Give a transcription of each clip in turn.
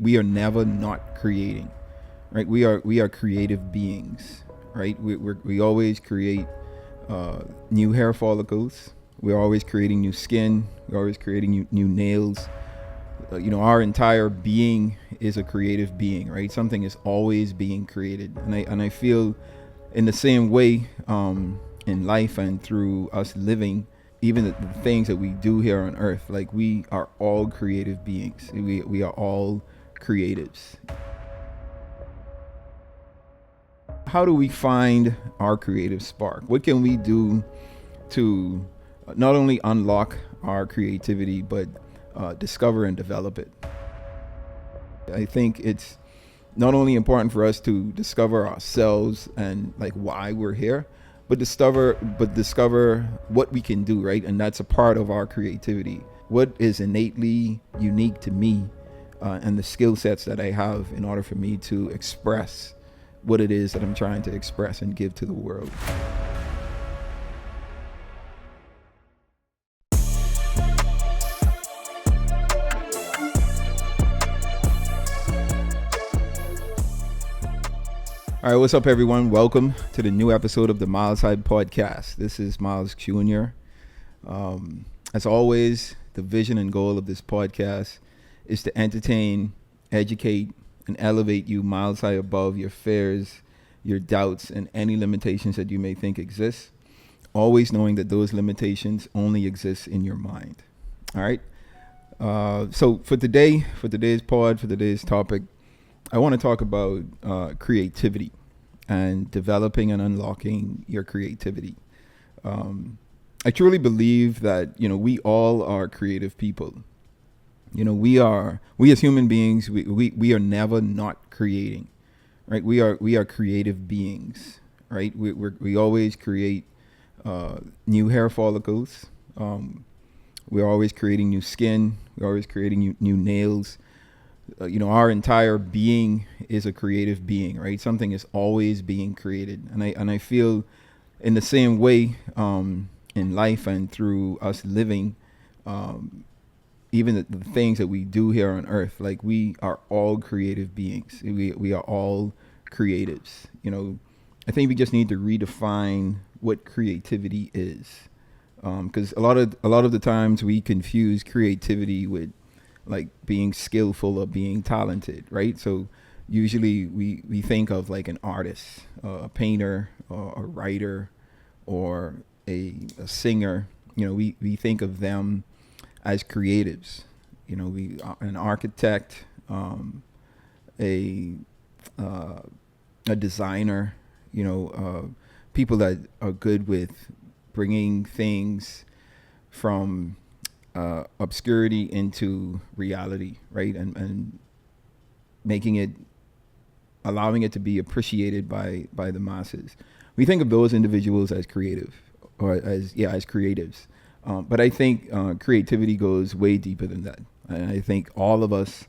We are never not creating, right? We are creative beings, right? We always create new hair follicles. We're always creating new skin. We're always creating new nails. Our entire being is a creative being, right? Something is always being created, and I feel in the same way in life and through us living, even the things that we do here on earth, like we are all creative beings. We are all creatives. How do we find our creative spark? What can we do to not only unlock our creativity, but discover and develop it? I think it's not only important for us to discover ourselves and like why we're here, but discover what we can do, right? And that's a part of our creativity. What is innately unique to me, and the skill sets that I have in order for me to express what it is that I'm trying to express and give to the world. All right, what's up, everyone? Welcome to the new episode of the Myles Side Podcast. This is Myles Jr. As always, the vision and goal of this podcast is to entertain, educate, and elevate you miles high above your fears, your doubts, and any limitations that you may think exist, always knowing that those limitations only exist in your mind. All right? So for today's topic, I want to talk about creativity and developing and unlocking your creativity. I truly believe that, we all are creative people. We as human beings, we are never not creating, right? We are creative beings, right? We always create new hair follicles. We're always creating new skin. We're always creating new nails. Our entire being is a creative being, right? Something is always being created, and I feel in the same way in life and through us living. Even the things that we do here on earth, like we are all creative beings. We are all creatives. I think we just need to redefine what creativity is, because a lot of the times we confuse creativity with like being skillful or being talented, right? So usually we think of like an artist, a painter, or a writer, or a singer. We think of them as creatives. An architect, a designer, people that are good with bringing things from obscurity into reality, right? And allowing it to be appreciated by the masses. We think of those individuals as creative, or as creatives. But I think creativity goes way deeper than that. And I think all of us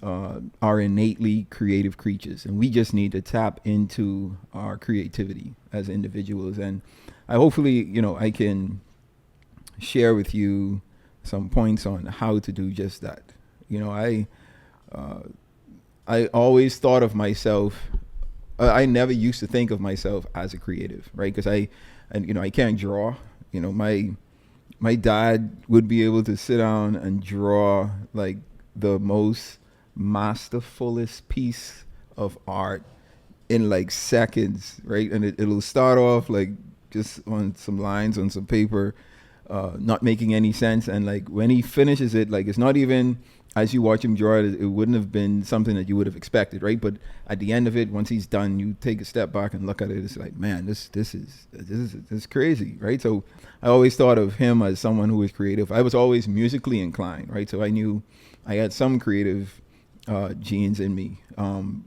are innately creative creatures, and we just need to tap into our creativity as individuals. And hopefully, I can share with you some points on how to do just that. I always thought of myself. I never used to think of myself as a creative, right? Because I can't draw. My dad would be able to sit down and draw like the most masterfulest piece of art in like seconds, right? And it'll start off like just on some lines on some paper, not making any sense. And like when he finishes it, like it's not even, as you watch him draw it, it wouldn't have been something that you would have expected, right? But at the end of it, once he's done, you take a step back and look at it. It's like, man, this is crazy, right? So I always thought of him as someone who was creative. I was always musically inclined, right? So I knew I had some creative genes in me.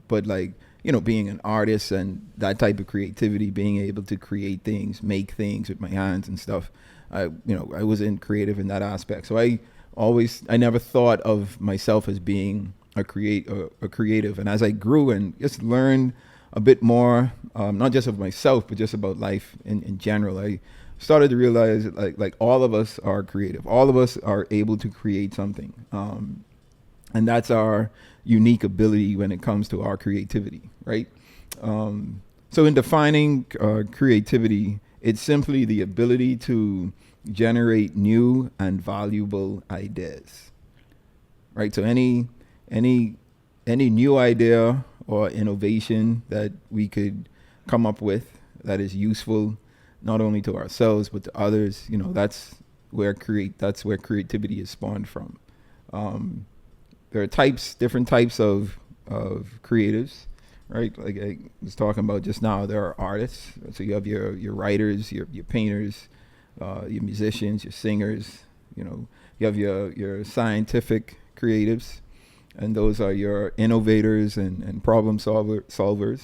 But like, being an artist and that type of creativity, being able to create things, make things with my hands and stuff, I wasn't creative in that aspect. So I never thought of myself as being a creative. And as I grew and just learned a bit more, not just of myself, but just about life in general, I started to realize that like all of us are creative. All of us are able to create something. And that's our unique ability when it comes to our creativity, right? So in defining creativity, it's simply the ability to generate new and valuable ideas, right? So any new idea or innovation that we could come up with that is useful not only to ourselves but to others, that's where creativity is spawned from. There are different types of creatives, right? Like I was talking about just now, there are artists. So you have your writers, your painters, your musicians, your singers. You have your scientific creatives, and those are your innovators and problem solvers.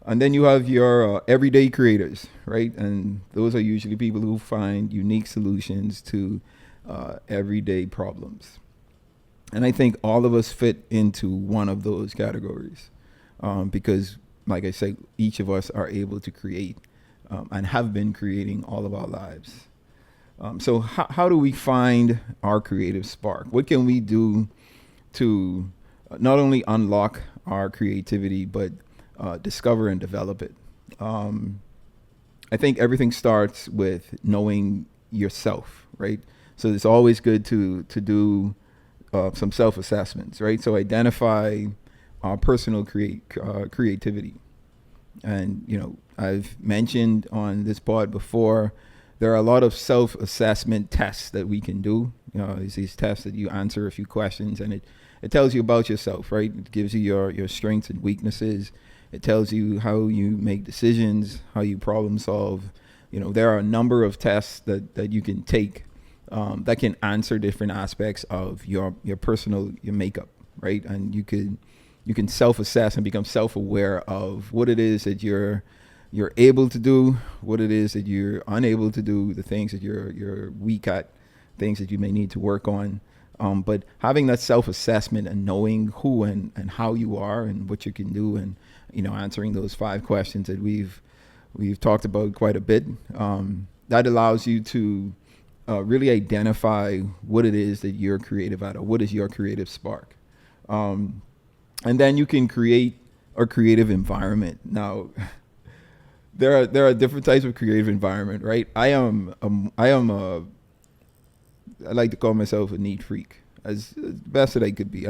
And then you have your everyday creators, right? And those are usually people who find unique solutions to everyday problems. And I think all of us fit into one of those categories, because, like I say, each of us are able to create and have been creating all of our lives. So how do we find our creative spark? What can we do to not only unlock our creativity, but discover and develop it? I think everything starts with knowing yourself, right? So it's always good to do some self-assessments, right? So identify our personal creativity. And, I've mentioned on this pod before, there are a lot of self-assessment tests that we can do. It's these tests that you answer a few questions, and it tells you about yourself, right? It gives you your strengths and weaknesses. It tells you how you make decisions, how you problem solve. There are a number of tests that you can take that can answer different aspects of your makeup, right? And you can self-assess and become self-aware of what it is that you're able to do, what it is that you're unable to do, the things that you're weak at, things that you may need to work on. But having that self-assessment and knowing who and how you are and what you can do, and answering those 5 questions that we've talked about quite a bit, that allows you to really identify what it is that you're creative at, or what is your creative spark. And then you can create a creative environment. Now, there are different types of creative environment, right? I like to call myself a neat freak, as best that I could be.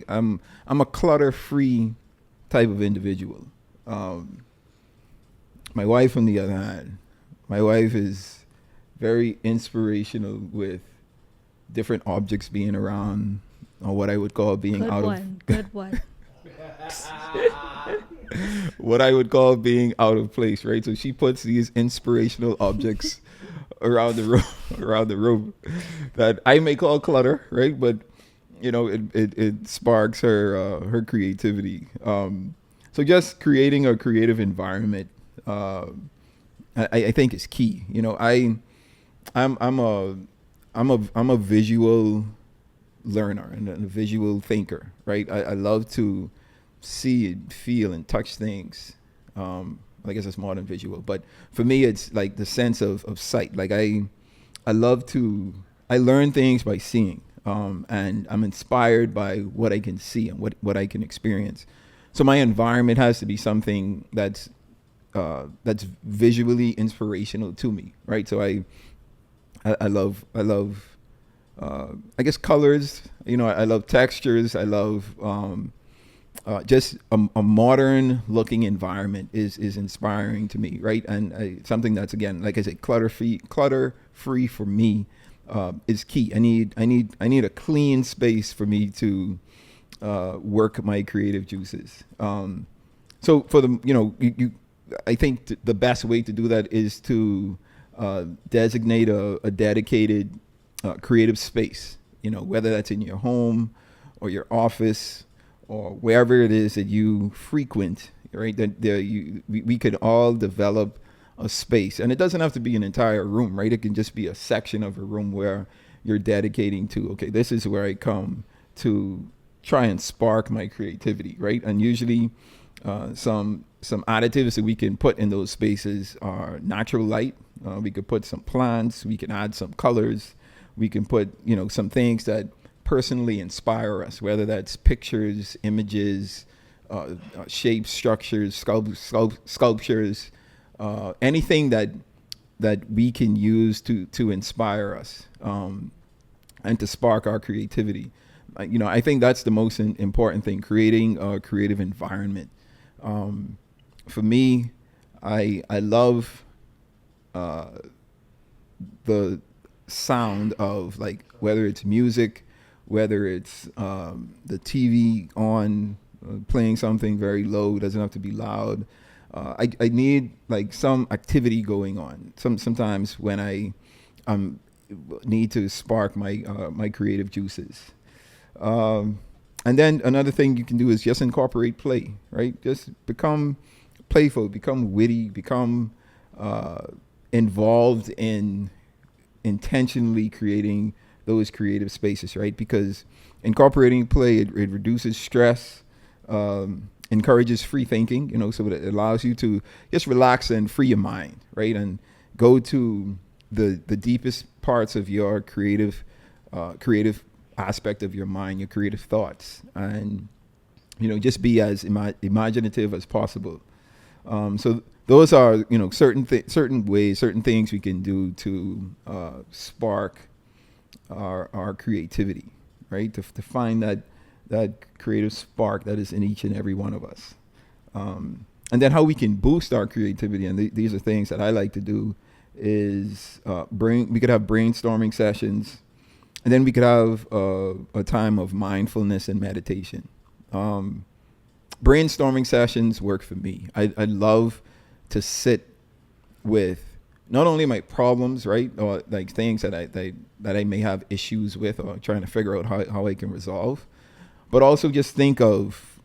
I'm a clutter-free type of individual. My wife, on the other hand, my wife is very inspirational with different objects being around, or what I would call being Good one. what I would call being out of place, right? So she puts these inspirational objects around the room that I may call clutter, right? But it sparks her creativity. So just creating a creative environment, I think is key. I'm a visual learner and a visual thinker, right? I love to see and feel and touch things. I guess it's more than visual, but for me, it's like the sense of sight. Like I learn things by seeing, and I'm inspired by what I can see and what I can experience. So my environment has to be something that's visually inspirational to me, right? So I love I guess colors. I love textures. I love just a modern looking environment is inspiring to me, right? And something that's, again, like I said, clutter free for me is key. I need a clean space for me to work my creative juices. So for the I think the best way to do that is to designate a dedicated creative space, whether that's in your home or your office or wherever it is that you frequent, right? That we could all develop a space, and it doesn't have to be an entire room, right? It can just be a section of a room where you're dedicating to, okay, this is where I come to try and spark my creativity, right? And usually some additives that we can put in those spaces are natural light. We could put some plants, we can add some colors, we can put some things that personally inspire us, whether that's pictures, images, shapes, structures, sculptures, anything that we can use to inspire us, and to spark our creativity. I think that's the most important thing, creating a creative environment. For me, I love the sound of, like, whether it's music, whether it's the TV on, playing something very low, doesn't have to be loud. I need like some activity going on. Sometimes when I need to spark my creative juices. And then another thing you can do is just incorporate play, right? Just become playful, become witty, become involved in intentionally creating those creative spaces, right? Because incorporating play, it reduces stress, encourages free thinking, so that it allows you to just relax and free your mind, right? And go to the deepest parts of your creative aspect of your mind, your creative thoughts, and just be as imaginative as possible. So those are certain ways, certain things we can do to spark our creativity, right? To find that creative spark that is in each and every one of us. And then how we can boost our creativity, and these are things that I like to do, is we could have brainstorming sessions, and then we could have a time of mindfulness and meditation. Brainstorming sessions work for me. I love to sit with not only my problems, right, or like things that I may have issues with, or trying to figure out how I can resolve, but also just think of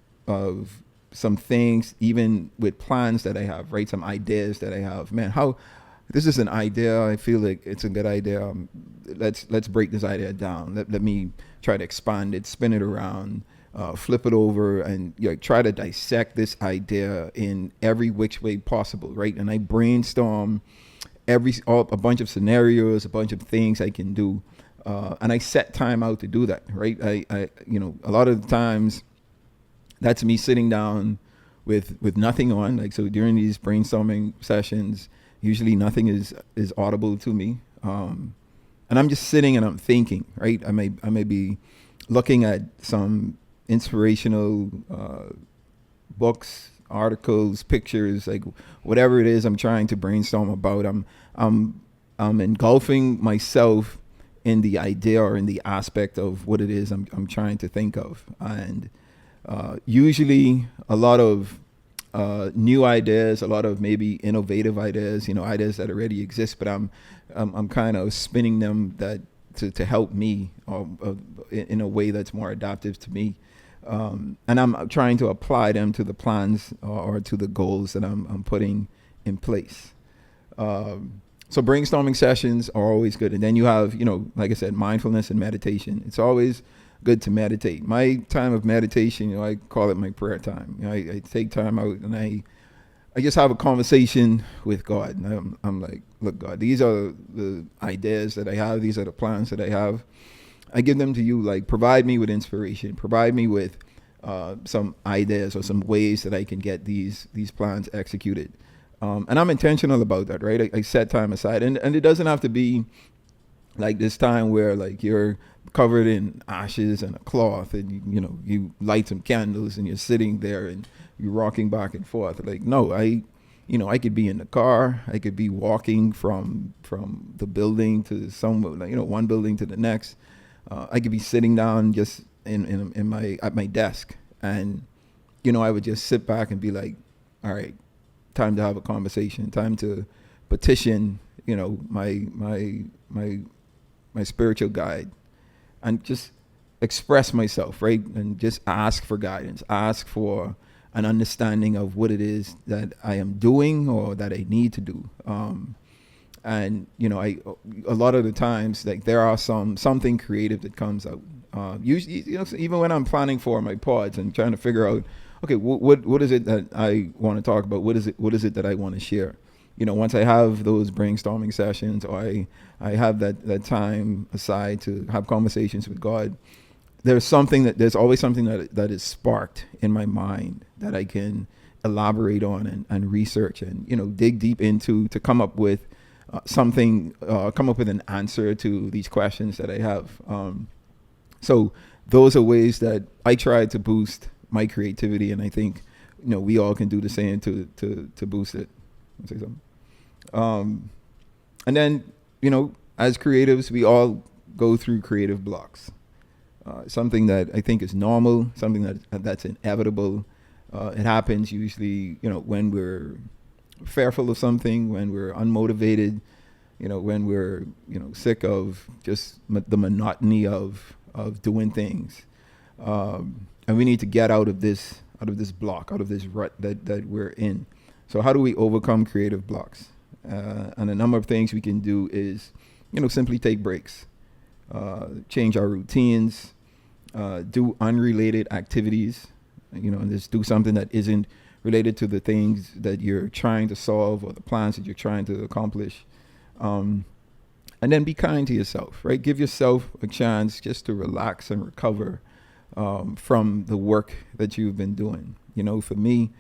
some things, even with plans that I have, right? Some ideas that I have. Man, this is an idea. I feel like it's a good idea. Let's break this idea down. Let me try to expand it, spin it around, flip it over, and try to dissect this idea in every which way possible, right? And I brainstorm a bunch of scenarios, a bunch of things I can do, and I set time out to do that, right? I a lot of the times that's me sitting down with nothing on. Like, so during these brainstorming sessions, usually nothing is audible to me, and I'm just sitting and I'm thinking, right? I may be looking at some inspirational books, articles, pictures, like whatever it is I'm trying to brainstorm about. I'm engulfing myself in the idea or in the aspect of what it is I'm trying to think of, and usually a lot of new ideas, a lot of maybe innovative ideas, ideas that already exist, but I'm kind of spinning them to help me, in a way that's more adaptive to me. And I'm trying to apply them to the plans or to the goals that I'm putting in place. So brainstorming sessions are always good. And then you have, like I said, mindfulness and meditation. It's always good to meditate. My time of meditation, I call it my prayer time. I take time out and I just have a conversation with God. And I'm like, look, God, these are the ideas that I have. These are the plans that I have. I give them to you. Like, provide me with inspiration. Provide me with some ideas or some ways that I can get these plans executed. And I'm intentional about that, right? I set time aside, and it doesn't have to be like this time where like you're covered in ashes and a cloth, and you light some candles and you're sitting there and you're rocking back and forth. Like, no, I could be in the car, I could be walking from the building to one building to the next. I could be sitting down just at my desk, and I would just sit back and be like, all right, time to have a conversation, time to petition, my spiritual guide, and just express myself, right? And just ask for guidance, ask for an understanding of what it is that I am doing or that I need to do. And a lot of the times, like, there are something creative that comes out. Usually, even when I'm planning for my pods and trying to figure out, okay, what is it that I want to talk about? What is it that I want to share? Once I have those brainstorming sessions, or I have that time aside to have conversations with God, there's always something that is sparked in my mind that I can elaborate on and research and, dig deep into to come up with come up with an answer to these questions that I have. So those are ways that I try to boost my creativity, and I think, we all can do the same to boost it. Say something. And then, as creatives, we all go through creative blocks. Something that I think is normal, something that's inevitable. It happens usually, when we're fearful of something, when we're unmotivated, when we're, sick of just the monotony of doing things. And we need to get out of this block, out of this rut that we're in. So how do we overcome creative blocks? And a number of things we can do is, simply take breaks, change our routines, do unrelated activities, and just do something that isn't related to the things that you're trying to solve or the plans that you're trying to accomplish. And then be kind to yourself, right? Give yourself a chance just to relax and recover from the work that you've been doing. For me,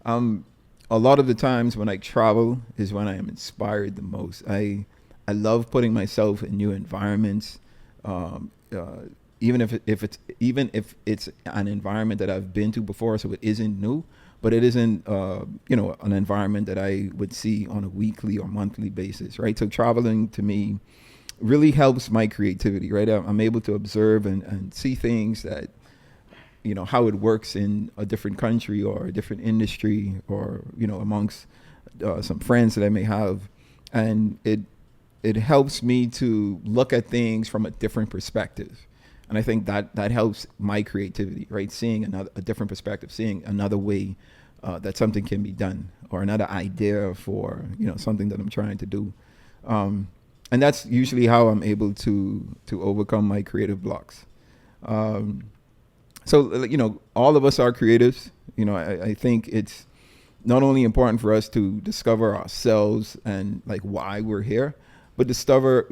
a lot of the times when I travel is when I am inspired the most. I love putting myself in new environments, even if it's an environment that I've been to before, so it isn't new, but it isn't an environment that I would see on a weekly or monthly basis, right? So traveling to me really helps my creativity, right? I'm able to observe and see things that, how it works in a different country or a different industry or, amongst some friends that I may have. And it helps me to look at things from a different perspective. And I think that helps my creativity, right? Seeing a different perspective, seeing another way that something can be done, or another idea for, something that I'm trying to do. And that's usually how I'm able to overcome my creative blocks. So, all of us are creatives. I think it's not only important for us to discover ourselves and like why we're here, but discover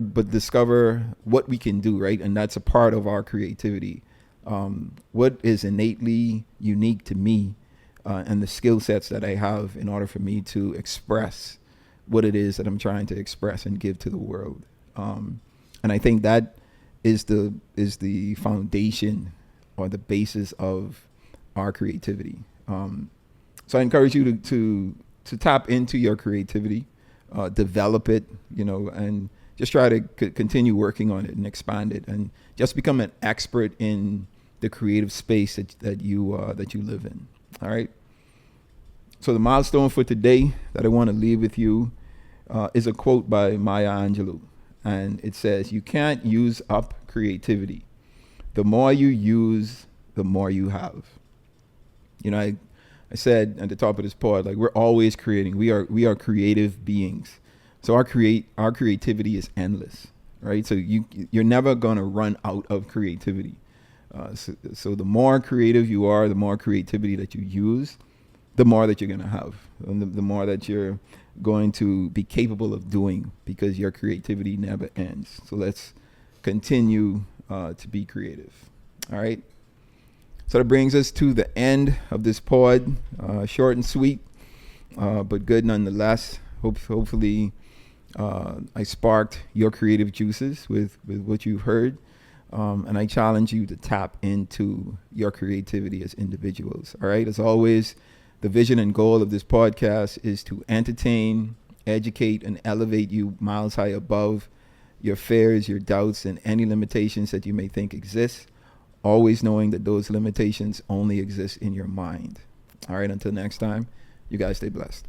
what we can do, right? And that's a part of our creativity. What is innately unique to me and the skill sets that I have in order for me to express what it is that I'm trying to express and give to the world. And I think that is the foundation or the basis of our creativity. So I encourage you to tap into your creativity, develop it, and just try to continue working on it and expand it, and just become an expert in the creative space that you live in. All right. So the milestone for today that I want to leave with you is a quote by Maya Angelou, and it says, "You can't use up creativity. The more you use, the more you have." I said at the top of this pod, like, we're always creating. We are creative beings. So our creativity is endless, right? So you're never gonna run out of creativity. So the more creative you are, the more creativity that you use, the more that you're gonna have, and the more that you're going to be capable of doing, because your creativity never ends. So let's continue to be creative. All right. So that brings us to the end of this pod. Short and sweet, but good nonetheless. Hopefully, I sparked your creative juices with what you've heard. And I challenge you to tap into your creativity as individuals. All right. As always, the vision and goal of this podcast is to entertain, educate, and elevate you miles high above your fears, your doubts, and any limitations that you may think exist. Always knowing that those limitations only exist in your mind. All right, until next time, you guys stay blessed.